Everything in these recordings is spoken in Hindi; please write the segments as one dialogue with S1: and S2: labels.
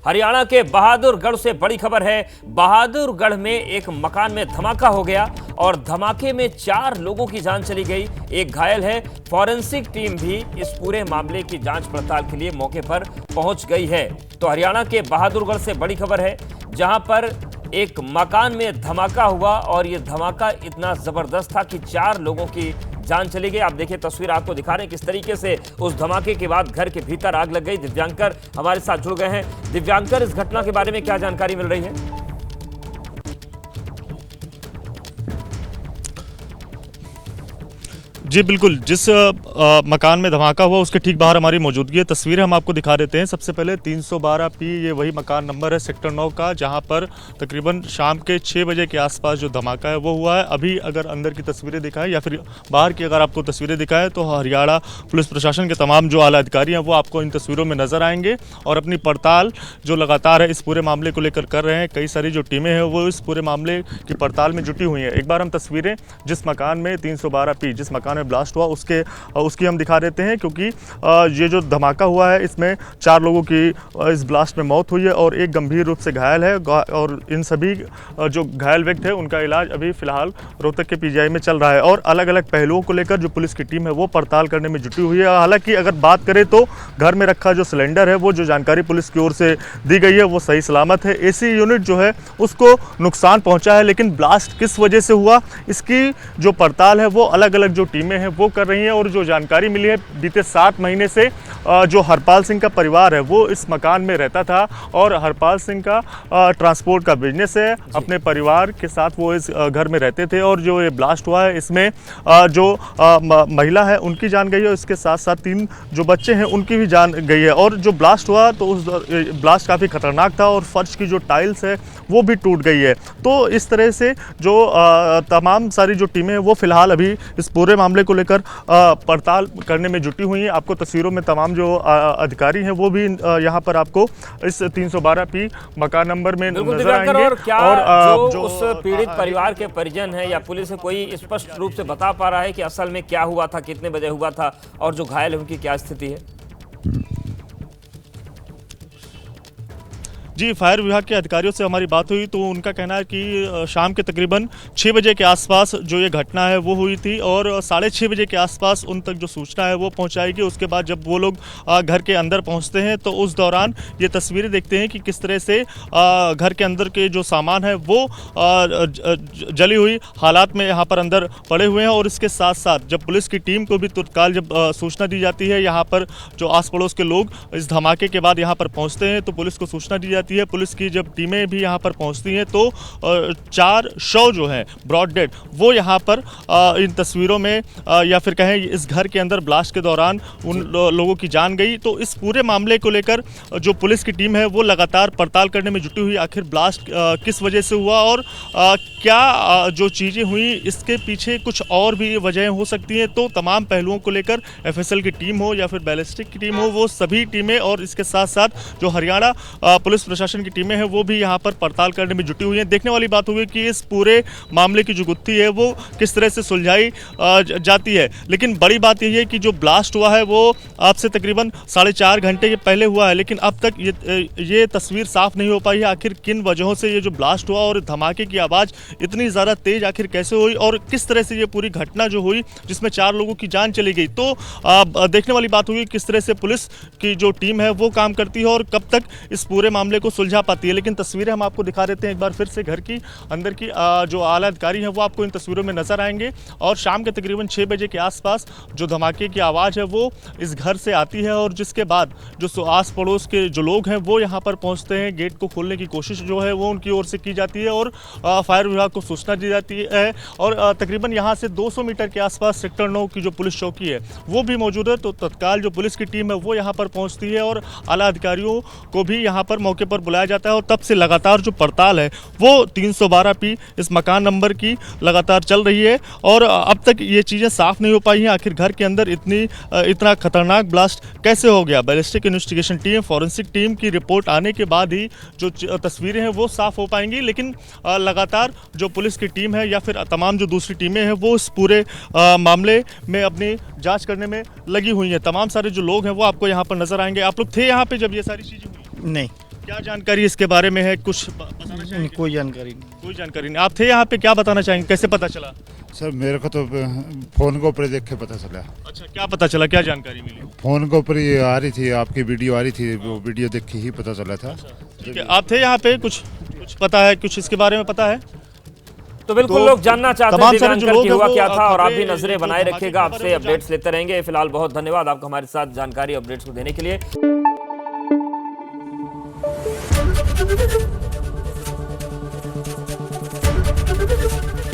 S1: हरियाणा के बहादुरगढ़ से बड़ी खबर है। बहादुरगढ़ में एक मकान में धमाका हो गया और धमाके में 4 लोगों की जान चली गई, एक घायल है। फॉरेंसिक टीम भी इस पूरे मामले की जांच पड़ताल के लिए मौके पर पहुंच गई है। तो हरियाणा के बहादुरगढ़ से बड़ी खबर है, जहां पर एक मकान में धमाका हुआ और यह धमाका इतना जबरदस्त था कि 4 लोगों की जान चली गई। आप देखिए, तस्वीर आपको दिखा रहे हैं किस तरीके से उस धमाके के बाद घर के भीतर आग लग गई। दिव्यांकर हमारे साथ जुड़ गए हैं। दिव्यांकर, इस घटना के बारे में क्या जानकारी मिल रही है?
S2: जी बिल्कुल, जिस मकान में धमाका हुआ उसके ठीक बाहर हमारी मौजूदगी है। तस्वीरें हम आपको दिखा देते हैं। सबसे पहले 312 पी, ये वही मकान नंबर है सेक्टर 9 का, जहां पर तकरीबन शाम के 6 बजे के आसपास जो धमाका है वो हुआ है। अभी अगर अंदर की तस्वीरें दिखाएं या फिर बाहर की अगर आपको तस्वीरें दिखाएं तो हरियाणा पुलिस प्रशासन के तमाम जो आला अधिकारी हैं वो आपको इन तस्वीरों में नजर आएंगे और अपनी पड़ताल जो लगातार है इस पूरे मामले को लेकर कर रहे हैं। कई सारी जो टीमें हैं वो इस पूरे मामले की पड़ताल में जुटी हुई हैं। एक बार हम तस्वीरें जिस मकान में 312 पी जिस मकान ब्लास्ट हुआ उसकी हम दिखा देते हैं, क्योंकि ये जो धमाका हुआ है इसमें 4 लोगों की इस ब्लास्ट में मौत हुई है और एक गंभीर रूप से घायल है। और इन सभी जो घायल व्यक्ति है उनका इलाज अभी फिलहाल रोहतक के पीजीआई में चल रहा है। और अलग अलग पहलुओं को लेकर जो पुलिस की टीम है वो पड़ताल करने में जुटी हुई है। हालांकि अगर बात करें तो घर में रखा जो सिलेंडर है वो जो जानकारी पुलिस की ओर से दी गई है वो सही सलामत है। एसी यूनिट जो है उसको नुकसान पहुंचा है, लेकिन ब्लास्ट किस वजह से हुआ इसकी जो पड़ताल है वो अलग अलग जो टीमें हैं वो कर रही हैं। और जो जानकारी मिली है, बीते 7 महीने से जो हरपाल सिंह का परिवार है वो इस मकान में रहता था और हरपाल सिंह का ट्रांसपोर्ट का बिजनेस है। अपने परिवार के साथ वो इस घर में रहते थे और जो ये ब्लास्ट हुआ है इसमें जो महिला है उनकी जान गई है, इसके साथ साथ 3 जो बच्चे हैं उनकी भी जान गई है। और जो ब्लास्ट हुआ तो उस ब्लास्ट काफ़ी खतरनाक था और फर्श की जो टाइल्स है वो भी टूट गई है। तो इस तरह से जो तमाम सारी जो टीमें हैं वो फिलहाल अभी इस पूरे मामले को लेकर पड़ताल करने में जुटी हुई हैं। आपको तस्वीरों में तमाम जो अधिकारी हैं वो भी यहाँ पर आपको इस 312 पी मकान नंबर में नजर आएंगे।
S1: और क्या जो उस पीड़ित परिवार के परिजन हैं या पुलिस है, कोई स्पष्ट रूप से बता पा रहा है कि असल में क्या हुआ था, कितने बजे हुआ था और जो घायल है उनकी क्या स्थिति है?
S2: जी, फायर विभाग के अधिकारियों से हमारी बात हुई तो उनका कहना है कि शाम के तकरीबन 6 बजे के आसपास जो ये घटना है वो हुई थी और 6:30 बजे के आसपास उन तक जो सूचना है वो पहुंचाई गई। उसके बाद जब वो लोग घर के अंदर पहुंचते हैं तो उस दौरान ये तस्वीरें देखते हैं कि किस तरह से घर के अंदर के जो सामान है वो जली हुई हालात में यहाँ पर अंदर पड़े हुए हैं। और इसके साथ साथ जब पुलिस की टीम को भी तत्काल जब सूचना दी जाती है, यहाँ पर जो आस पड़ोस के लोग इस धमाके के बाद यहाँ पर पहुँचते हैं तो पुलिस को सूचना दी जाती है। पुलिस की जब टीमें भी यहाँ पर पहुँचती हैं तो 4 शव जो हैं ब्रॉड डेड वो यहाँ पर इन तस्वीरों में या फिर कहें इस घर के अंदर ब्लास्ट के दौरान उन लोगों की जान गई। तो इस पूरे मामले को लेकर जो पुलिस की टीम है वो लगातार पड़ताल करने में जुटी हुई। आखिर ब्लास्ट किस वजह से हुआ और क्या जो चीज़ें हुई इसके पीछे कुछ और भी वजह हो सकती हैं। तो तमाम पहलुओं को लेकर एफएसएल की टीम हो या फिर बैलिस्टिक की टीम हो, वो सभी टीमें और इसके साथ साथ जो हरियाणा पुलिस प्रशासन की टीमें हैं वो भी यहाँ पर पड़ताल करने में जुटी हुई हैं। देखने वाली बात होगी कि इस पूरे मामले की जो गुत्थी है वो किस तरह से सुलझाई जाती है। लेकिन बड़ी बात यही है कि जो ब्लास्ट हुआ है वो आपसे तकरीबन 4.5 घंटे के पहले हुआ है, लेकिन अब तक ये तस्वीर साफ नहीं हो पाई है आखिर किन वजहों से ये जो ब्लास्ट हुआ और धमाके की आवाज़ इतनी ज़्यादा तेज आखिर कैसे हुई और किस तरह से ये पूरी घटना जो हुई जिसमें 4 लोगों की जान चली गई। तो देखने वाली बात होगी किस तरह से पुलिस की जो टीम है वो काम करती है और कब तक इस पूरे मामले को सुलझा पाती है। लेकिन तस्वीरें हम आपको दिखा देते हैं एक बार फिर से घर की अंदर की जो आला अधिकारी हैं वो आपको इन तस्वीरों में नजर आएंगे। और शाम के तकरीबन 6 बजे के आसपास जो धमाके की आवाज़ है वो इस घर से आती है और जिसके बाद जो आस पड़ोस के जो लोग हैं वो यहाँ पर पहुँचते हैं। गेट को खोलने की कोशिश जो है वो उनकी ओर से की जाती है और फायर विभाग को सूचना दी जाती है। और तकरीबन यहाँ से 200 मीटर के आसपास सेक्टर 9 की जो पुलिस चौकी है वो भी मौजूद है। तो तत्काल जो पुलिस की टीम है वो यहाँ पर पहुँचती है और आला अधिकारियों को भी यहाँ पर मौके पर बुलाया जाता है। और तब से लगातार जो पड़ताल है वो 312 पी इस मकान नंबर की लगातार चल रही है और अब तक ये चीज़ें साफ नहीं हो पाई हैं आखिर घर के अंदर इतना खतरनाक ब्लास्ट कैसे हो गया। Ballistic investigation team, forensic team की रिपोर्ट आने के बाद ही जो तस्वीरें हैं वो साफ हो पाएंगी। लेकिन लगातार जो पुलिस की टीम है या फिर तमाम जो दूसरी टीमें हैं वो इस पूरे मामले में अपनी जाँच करने में लगी हुई हैं। तमाम सारे जो लोग हैं वो आपको यहाँ पर नजर आएंगे। आप लोग थे यहाँ पे जब ये सारी चीज़ें हुई?
S3: नहीं,
S2: क्या जानकारी इसके बारे में है, कुछ बताना चाहेंगे?
S3: कोई जानकारी नहीं।
S2: कोई जानकारी नहीं। आप थे यहाँ पे, क्या बताना चाहेंगे, कैसे पता चला?
S4: सर मेरे को तो फ़ोन के ऊपर देख के पता चला।
S2: अच्छा, क्या पता चला, क्या जानकारी मिली?
S4: फ़ोन के ऊपर ये आ रही थी, आपकी वीडियो आ रही थी, वो वीडियो देख के ही पता चला था।
S2: ठीक है, आप थे यहाँ पे, कुछ पता है, कुछ इसके बारे में पता है?
S1: तो बिल्कुल
S2: तो
S1: लोग जानना चाहते हैं
S2: तमाम सारे जो
S1: दिव्यांकर
S2: लोग
S1: की
S2: हैं
S1: हुआ
S2: वो
S1: क्या था, और आप भी
S2: खबरें,
S1: नजरें
S2: जो
S1: बनाए
S2: धमाके
S1: रखिएगा।
S2: के बारे
S1: आपसे
S2: में
S1: अपडेट्स लेते रहेंगे। फिलहाल बहुत धन्यवाद आपका हमारे साथ जानकारी अपडेट्स को देने के लिए।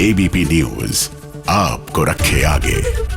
S5: एबीपी न्यूज आपको रखे आगे।